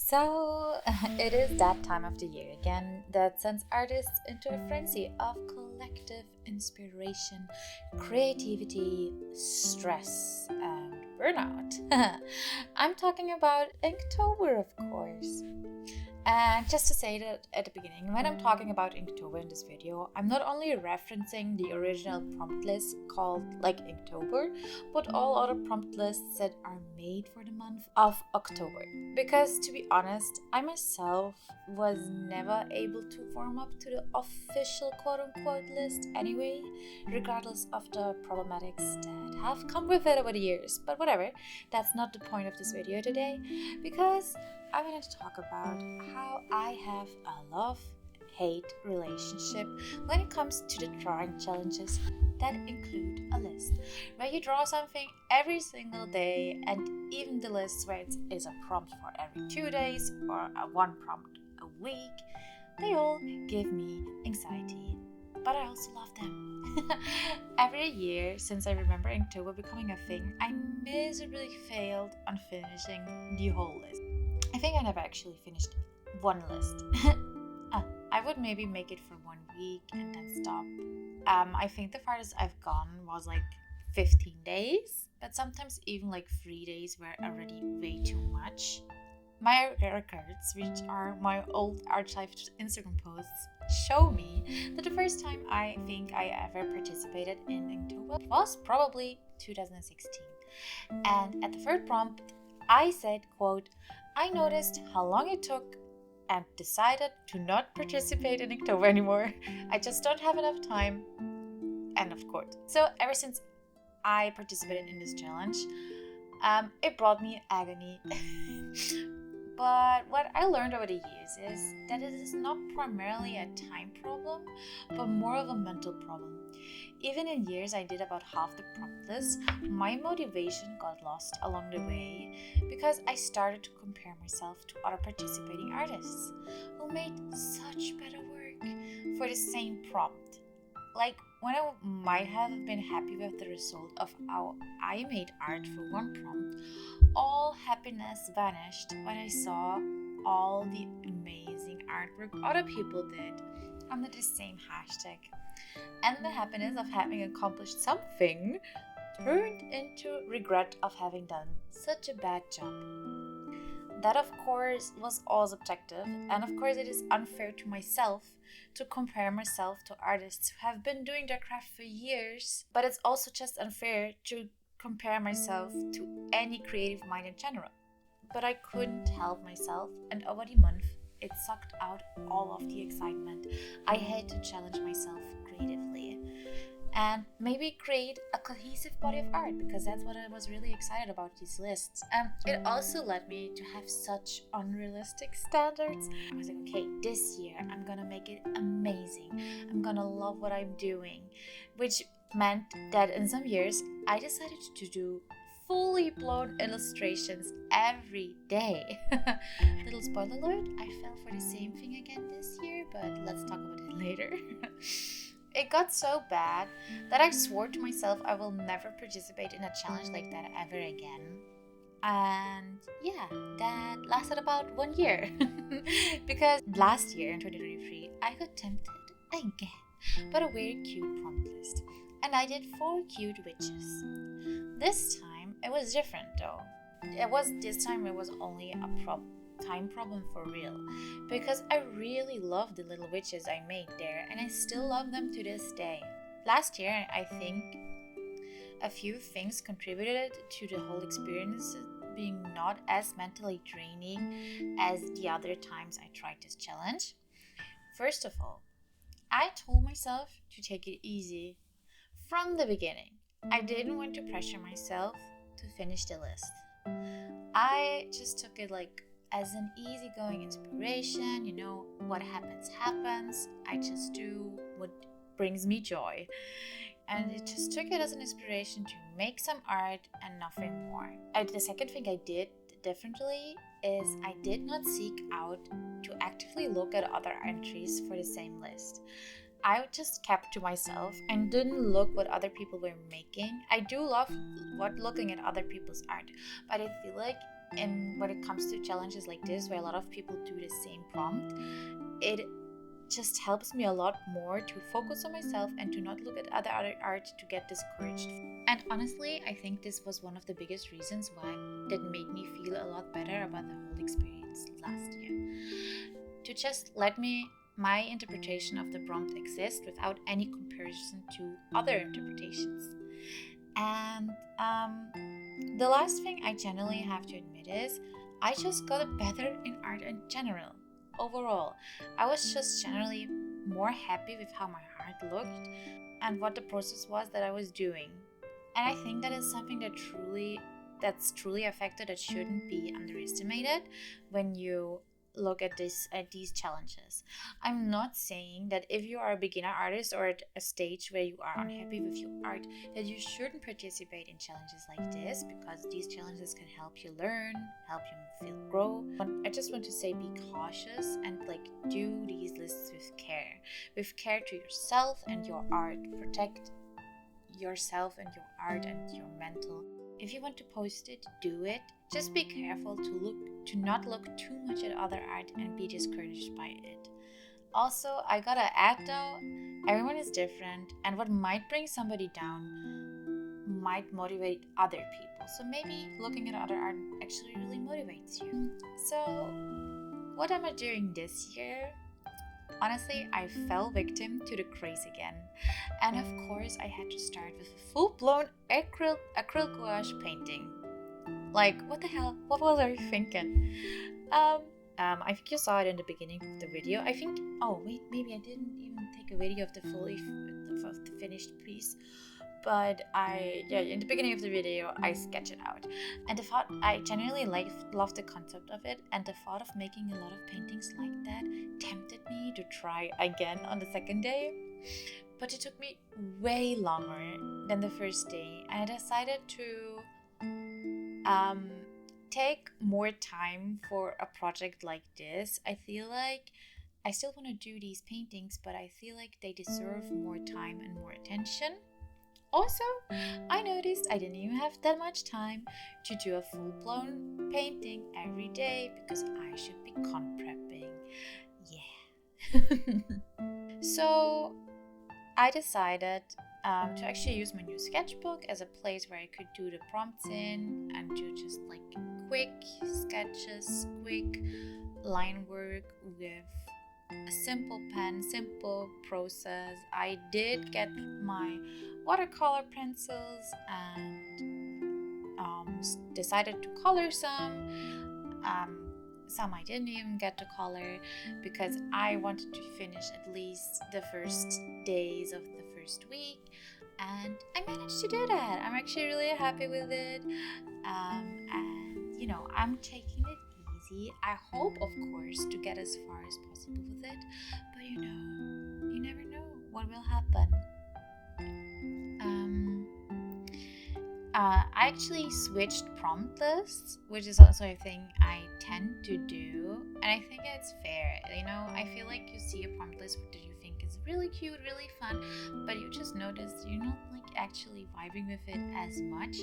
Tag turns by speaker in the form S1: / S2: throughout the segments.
S1: So, it is that time of the year again that sends artists into a frenzy of collective inspiration, creativity, stress, and burnout. I'm talking about Inktober, of course. And just to say that at the beginning, when I'm talking about Inktober in this video, I'm not only referencing the original prompt list called like Inktober, but all other prompt lists that are made for the month of October. Because to be honest, I myself was never able to warm up to the official quote-unquote list anyway, regardless of the problematics that have come with it over the years. But whatever, that's not the point of this video today, because I wanted to talk about how I have a love-hate relationship when it comes to the drawing challenges that include a list, where you draw something every single day, and even the lists where it is a prompt for every 2 days or one prompt a week, they all give me anxiety. But I also love them. Every year since I remember Inktober becoming a thing, I miserably failed on finishing the whole list. I think I never actually finished one list. I would maybe make it for 1 week and then stop. I think the farthest I've gone was like 15 days, but sometimes even like 3 days were already way too much. My records, which are my old archived Instagram posts, show me that the first time I think I ever participated in Inktober was probably 2016. And at the third prompt, I said, quote, I noticed how long it took and decided to not participate in Inktober anymore. I just don't have enough time. End of quote. So ever since I participated in this challenge, it brought me agony. But what I learned over the years is that it is not primarily a time problem, but more of a mental problem. Even in years I did about half the prompt list, my motivation got lost along the way because I started to compare myself to other participating artists who made such better work for the same prompt. Like when I might have been happy with the result of how I made art for one prompt, all happiness vanished when I saw all the amazing artwork other people did under the same hashtag. And the happiness of having accomplished something turned into regret of having done such a bad job. That, of course, was all subjective, and of course it is unfair to myself to compare myself to artists who have been doing their craft for years, but it's also just unfair to compare myself to any creative mind in general. But I couldn't help myself, and over the month, it sucked out all of the excitement. I had to challenge myself creatively and maybe create a cohesive body of art, because that's what I was really excited about these lists. And it also led me to have such unrealistic standards. I was like, okay, this year I'm gonna make it amazing. I'm gonna love what I'm doing, which meant that in some years I decided to do fully blown illustrations every day. Little spoiler alert, I fell for the same thing again this year, but let's talk about it later. It got so bad that I swore to myself I will never participate in a challenge like that ever again. And yeah, that lasted about 1 year. Because last year in 2023, I got tempted again by a very cute prompt list. And I did 4 cute witches. This time, it was different though. This time it was only a time problem for real, because I really love the little witches I made there, and I still love them to this day. Last year, I think a few things contributed to the whole experience being not as mentally draining as the other times I tried this challenge. First of all, I told myself to take it easy from the beginning. I didn't want to pressure myself to finish the list. I just took it like as an easygoing inspiration, what happens. I just do what brings me joy. And it just took it as an inspiration to make some art and nothing more. The second thing I did differently is I did not seek out to actively look at other entries for the same list. I just kept to myself and didn't look what other people were making. I do love looking at other people's art, but I feel like and when it comes to challenges like this, where a lot of people do the same prompt, it just helps me a lot more to focus on myself and to not look at other art to get discouraged. And honestly, I think this was one of the biggest reasons why that made me feel a lot better about the whole experience last year. To just let my interpretation of the prompt exist without any comparison to other interpretations. And the last thing I generally have to admit is I just got better in art in general. Overall, I was just generally more happy with how my art looked and what the process was that I was doing. And I think that is something that's truly effective, that shouldn't be underestimated when you look at these challenges. I'm not saying that if you are a beginner artist or at a stage where you are unhappy with your art, that you shouldn't participate in challenges like this, because these challenges can help you learn, help you grow. But I just want to say, be cautious and do these lists with care to yourself and your art. Protect yourself and your art and your mental. If you want to post it, do it. Just be careful to not look too much at other art and be discouraged by it. Also, I gotta add though, everyone is different, and what might bring somebody down might motivate other people. So maybe looking at other art actually really motivates you. So, what am I doing this year? Honestly, I fell victim to the craze again. And of course, I had to start with a full-blown acrylic gouache painting. What the hell? What was I thinking? I think you saw it in the beginning of the video. Maybe I didn't even take a video of the finished piece. But in the beginning of the video, I sketch it out. And I genuinely love the concept of it, and the thought of making a lot of paintings like that tempted me to try again on the second day. But it took me way longer than the first day, and I decided to take more time for a project like this. I feel like I still want to do these paintings, but I feel like they deserve more time and more attention. Also, I noticed I didn't even have that much time to do a full-blown painting every day, because I should be con prepping. Yeah. So I decided to actually use my new sketchbook as a place where I could do the prompts in and do just quick sketches, quick line work with a simple pen, simple process. I did get my watercolor pencils and decided to color some. Some I didn't even get to color because I wanted to finish at least the first days of the first week, and I managed to do that. I'm actually really happy with it, and I'm taking it easy. I hope, of course, to get as far as possible with it, but you never know what will happen. I actually switched prompt lists, which is also a thing I tend to do, and I think it's fair. I feel like you see a prompt list that you think is really cute, really fun, but you just notice you're not actually vibing with it as much.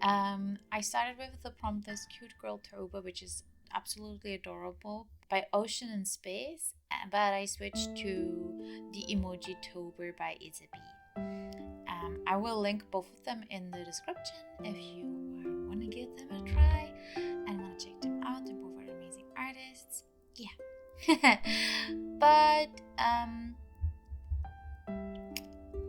S1: I started with the prompt list Cute Girl Tober, which is absolutely adorable, by Oceaninspace, but I switched to the Emoji Tober by isa.b.e.e. I will link both of them in the description if you want to give them a try and want to check them out. They're both are amazing artists. Yeah. But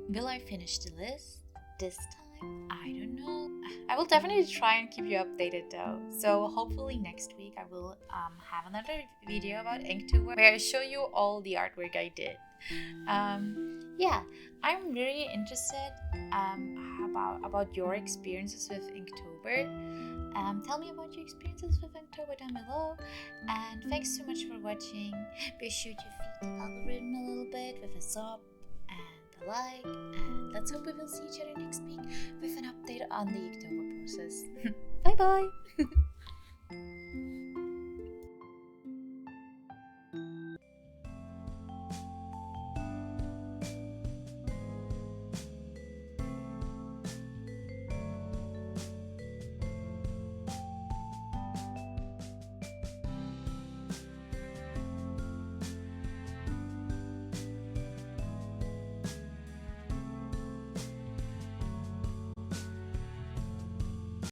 S1: will I finish the list this time? I don't know. I will definitely try and keep you updated though. So hopefully next week I will have another video about Inktober where I show you all the artwork I did. I'm very interested about your experiences with Inktober. Tell me about your experiences with Inktober down below. And thanks so much for watching. Be sure to feed the algorithm a little bit with a sub and a like. And let's hope we will see each other next week with an update on the Inktober process. Bye bye!